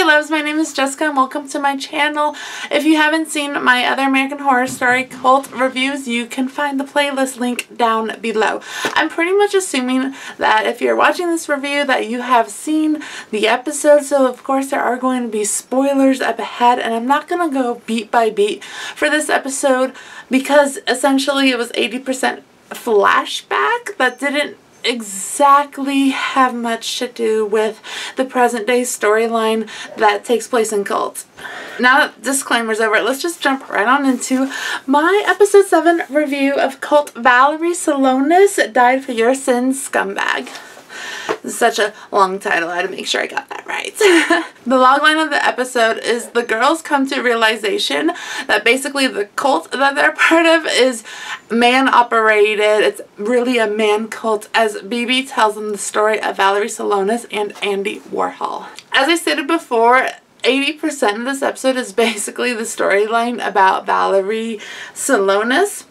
loves, my name is Jessica and welcome to my channel. If you haven't seen my other American Horror Story cult reviews, you can find the playlist link down below. I'm pretty much assuming that if you're watching this review that you have seen the episode, so of course there are going to be spoilers up ahead, and I'm not going to go beat by beat for this episode because essentially it was 80% flashback that didn't exactly have much to do with the present day storyline that takes place in Cult. Now that disclaimer's over, let's just jump right on into my episode 7 review of Cult. Valerie Solonas Died for Your Sins, Scumbag. This is such a long title, I had to make sure I got that right. The logline of the episode is the girls come to realization that basically the cult that they're part of is man-operated. It's really a man cult, as BB tells them the story of Valerie Solonas and Andy Warhol. As I stated before, 80% of this episode is basically the storyline about Valerie Solonas.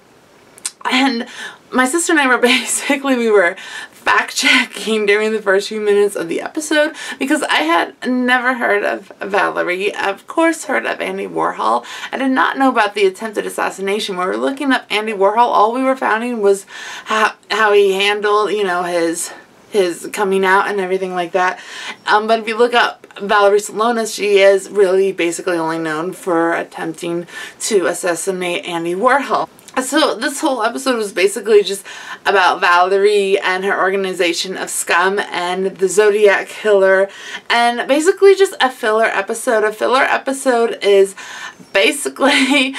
And my sister and I were we were fact-checking during the first few minutes of the episode because I had never heard of Valerie. Of course heard of Andy Warhol. I did not know about the attempted assassination. When we were looking up Andy Warhol, all we were finding was how he handled, you know, his coming out and everything like that. But if you look up Valerie Solonas, she is really basically only known for attempting to assassinate Andy Warhol. So this whole episode was basically just about Valerie and her organization of scum and the Zodiac Killer, and basically just a filler episode. A filler episode is basically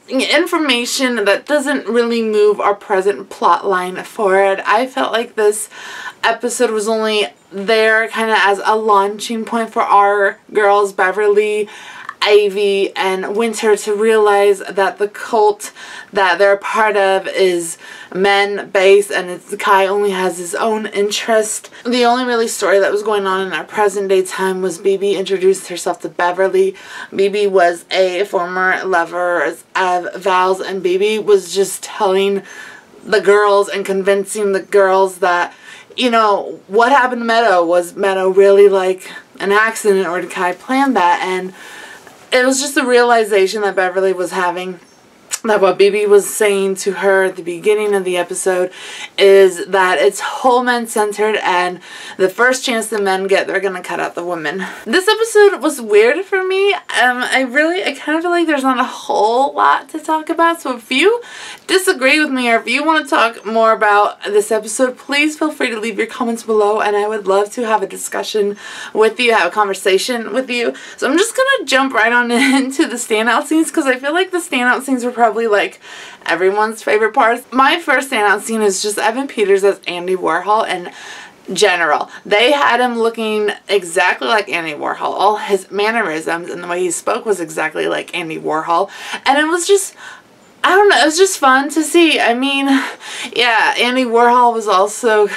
information that doesn't really move our present plot line forward. I felt like this episode was only there kind of as a launching point for our girls, Beverly, Ivy, and Winter, to realize that the cult that they're a part of is men-based and Kai only has his own interest. The only really story that was going on in our present day time was BB introduced herself to Beverly. BB was a former lover of Val's, and BB was just telling the girls and convincing the girls that, you know, what happened to Meadow, was Meadow really like an accident, or did Kai plan that? And it was just a realization that Beverly was having, that what BB was saying to her at the beginning of the episode is that it's whole men centered, and the first chance the men get, they're gonna cut out the women. This episode was weird for me. I kind of feel like there's not a whole lot to talk about, so if you disagree with me or if you want to talk more about this episode, please feel free to leave your comments below, and I would love to have a discussion with you, have a conversation with you. So I'm just gonna jump right on into the standout scenes because I feel like the standout scenes were probably like everyone's favorite parts. My first standout scene is just Evan Peters as Andy Warhol in general. They had him looking exactly like Andy Warhol. All his mannerisms and the way he spoke was exactly like Andy Warhol. And it was just, I don't know, it was just fun to see. I mean, yeah, Andy Warhol was also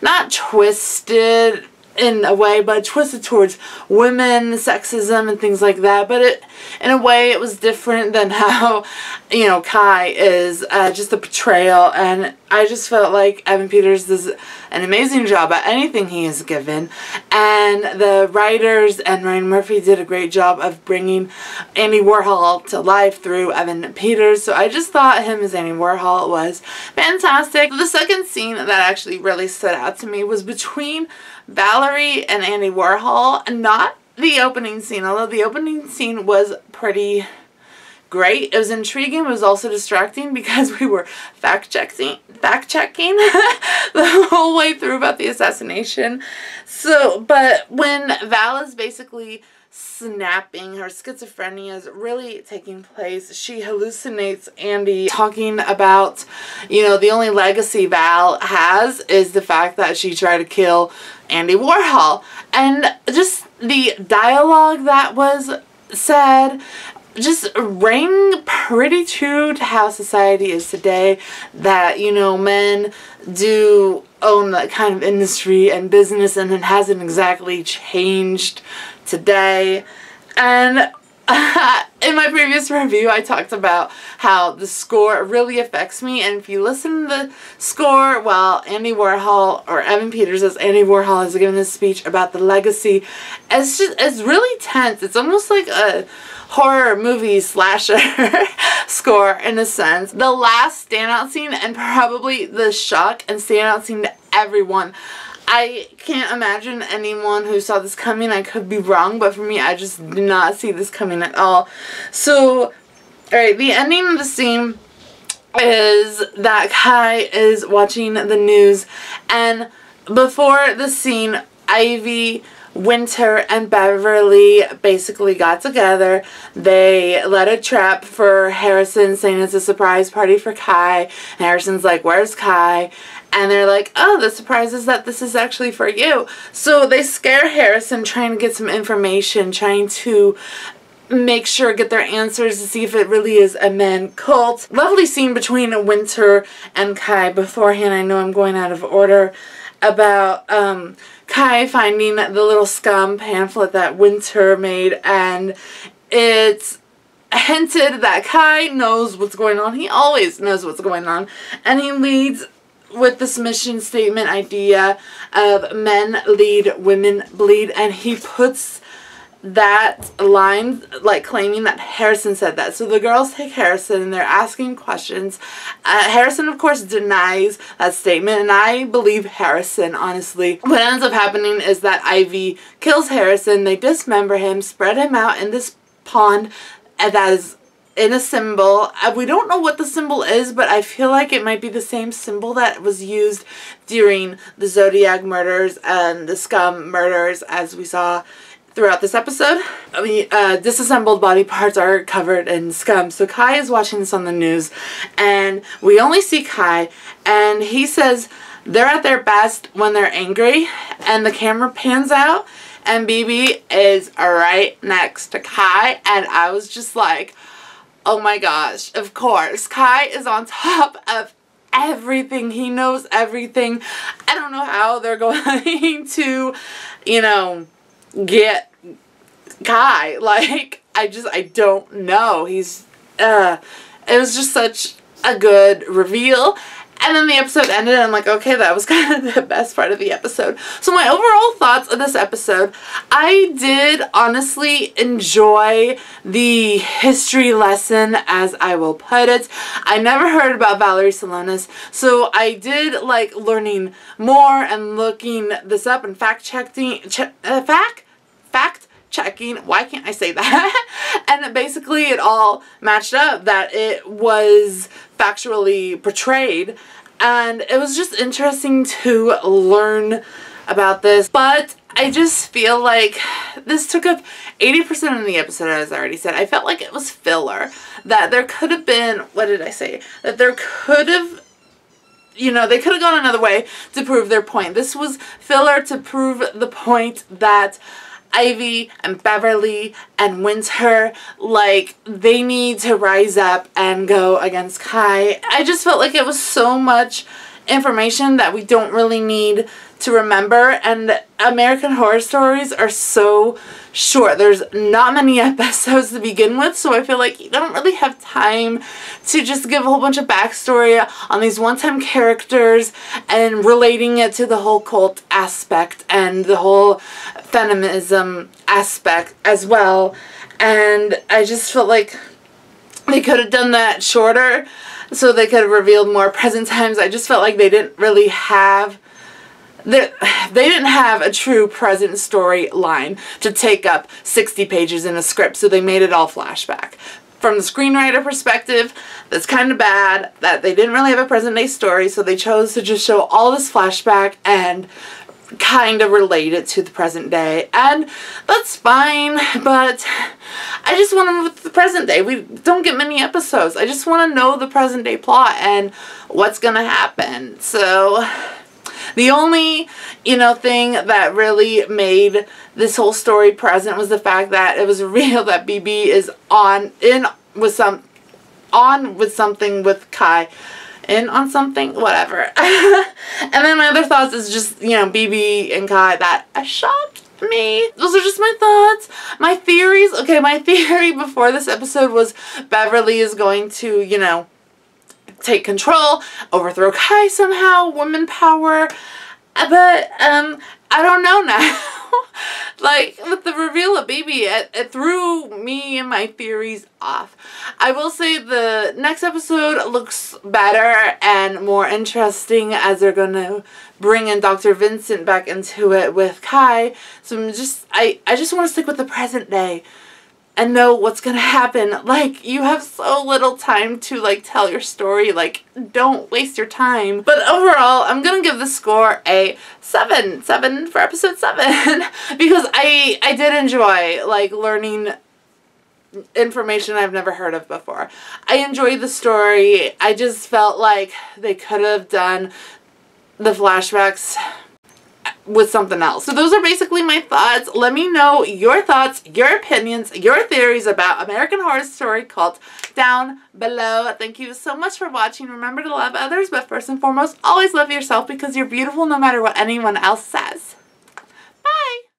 not twisted in a way, but twisted towards women, sexism, and things like that. But in a way, it was different than how, you know, Kai is, just a portrayal. And I just felt like Evan Peters does an amazing job at anything he is given. And the writers and Ryan Murphy did a great job of bringing Andy Warhol to life through Evan Peters. So I just thought him as Andy Warhol was fantastic. The second scene that actually really stood out to me was between Valerie and Andy Warhol, not the opening scene, although the opening scene was pretty great. It was intriguing, but it was also distracting because we were fact-checking the whole way through about the assassination. So, but when Val is basically snapping, her schizophrenia is really taking place. She hallucinates Andy talking about, you know, the only legacy Val has is the fact that she tried to kill Andy Warhol. And just the dialogue that was said just rang pretty true to how society is today, that, you know, men do own that kind of industry and business, and it hasn't exactly changed today. And in my previous review, I talked about how the score really affects me, and if you listen to the score while Andy Warhol, or Evan Peters as Andy Warhol, is giving this speech about the legacy, it's really tense. It's almost like a horror movie slasher score in a sense. The last standout scene, and probably the shock and standout scene to everyone. I can't imagine anyone who saw this coming. I could be wrong, but for me, I just did not see this coming at all. So, alright, the ending of the scene is that Kai is watching the news, and before the scene, Ivy, Winter, and Beverly basically got together. They led a trap for Harrison, saying it's a surprise party for Kai. And Harrison's like, where's Kai? And they're like, oh, the surprise is that this is actually for you. So they scare Harrison, trying to get some information, trying to make sure, get their answers to see if it really is a men cult. Lovely scene between Winter and Kai. Beforehand, I know I'm going out of order, about Kai finding the little scum pamphlet that Winter made, and it's hinted that Kai knows what's going on. He always knows what's going on, and he leads with this mission statement idea of men lead, women bleed, and he puts that line like claiming that Harrison said that. So the girls take Harrison and they're asking questions. Harrison, of course, denies that statement, and I believe Harrison, honestly. What ends up happening is that Ivy kills Harrison. They dismember him, spread him out in this pond that is in a symbol. We don't know what the symbol is, but I feel like it might be the same symbol that was used during the Zodiac murders and the Scum murders, as we saw throughout this episode. I mean, disassembled body parts are covered in scum. So Kai is watching this on the news, and we only see Kai, and he says they're at their best when they're angry, and the camera pans out, and BB is right next to Kai, and I was just like, oh my gosh, of course. Kai is on top of everything. He knows everything. I don't know how they're going to, you know, get Kai. Like, I don't know. He's, it was just such a good reveal. And then the episode ended, and I'm like, okay, that was kind of the best part of the episode. So my overall thoughts of this episode, I did honestly enjoy the history lesson, as I will put it. I never heard about Valerie Solonas, so I did like learning more and looking this up and fact-checking, why can't I say that? And basically it all matched up, that it was factually portrayed, and it was just interesting to learn about this. But I just feel like this took up 80% of the episode, as I already said. I felt like it was filler, that there could have been, what did I say, that there could have, you know, they could have gone another way to prove their point. This was filler to prove the point that Ivy and Beverly and Winter, like, they need to rise up and go against Kai. I just felt like it was so much information that we don't really need to remember, and American Horror Stories are so short. There's not many episodes to begin with, so I feel like you don't really have time to just give a whole bunch of backstory on these one-time characters and relating it to the whole cult aspect and the whole feminism aspect as well. And I just felt like they could have done that shorter so they could have revealed more present times. I just felt like they didn't really have they didn't have a true present storyline to take up 60 pages in a script, so they made it all flashback. From the screenwriter perspective, that's kind of bad that they didn't really have a present day story, so they chose to just show all this flashback and kind of relate it to the present day, and that's fine, but I just want to move with the present day. We don't get many episodes. I just want to know the present day plot and what's gonna happen. So the only, you know, thing that really made this whole story present was the fact that it was real that BB is on with something with Kai. In on something, whatever. And then my other thoughts is just, you know, BB and Kai, that a shock me. Those are just my thoughts. My theories. Okay, my theory before this episode was Beverly is going to, you know, take control, overthrow Kai somehow, woman power. But, I don't know now. Like, with the reveal of Baby, it threw me and my theories off. I will say the next episode looks better and more interesting as they're going to bring in Dr. Vincent back into it with Kai. So I just want to stick with the present day and know what's going to happen. Like, you have so little time to, like, tell your story. Like, don't waste your time. But overall, I'm going to give the score a 7. 7 for episode 7. Because I did enjoy, like, learning information I've never heard of before. I enjoyed the story. I just felt like they could have done the flashbacks with something else. So those are basically my thoughts. Let me know your thoughts, your opinions, your theories about American Horror Story Cult down below. Thank you so much for watching. Remember to love others, but first and foremost, always love yourself because you're beautiful no matter what anyone else says. Bye!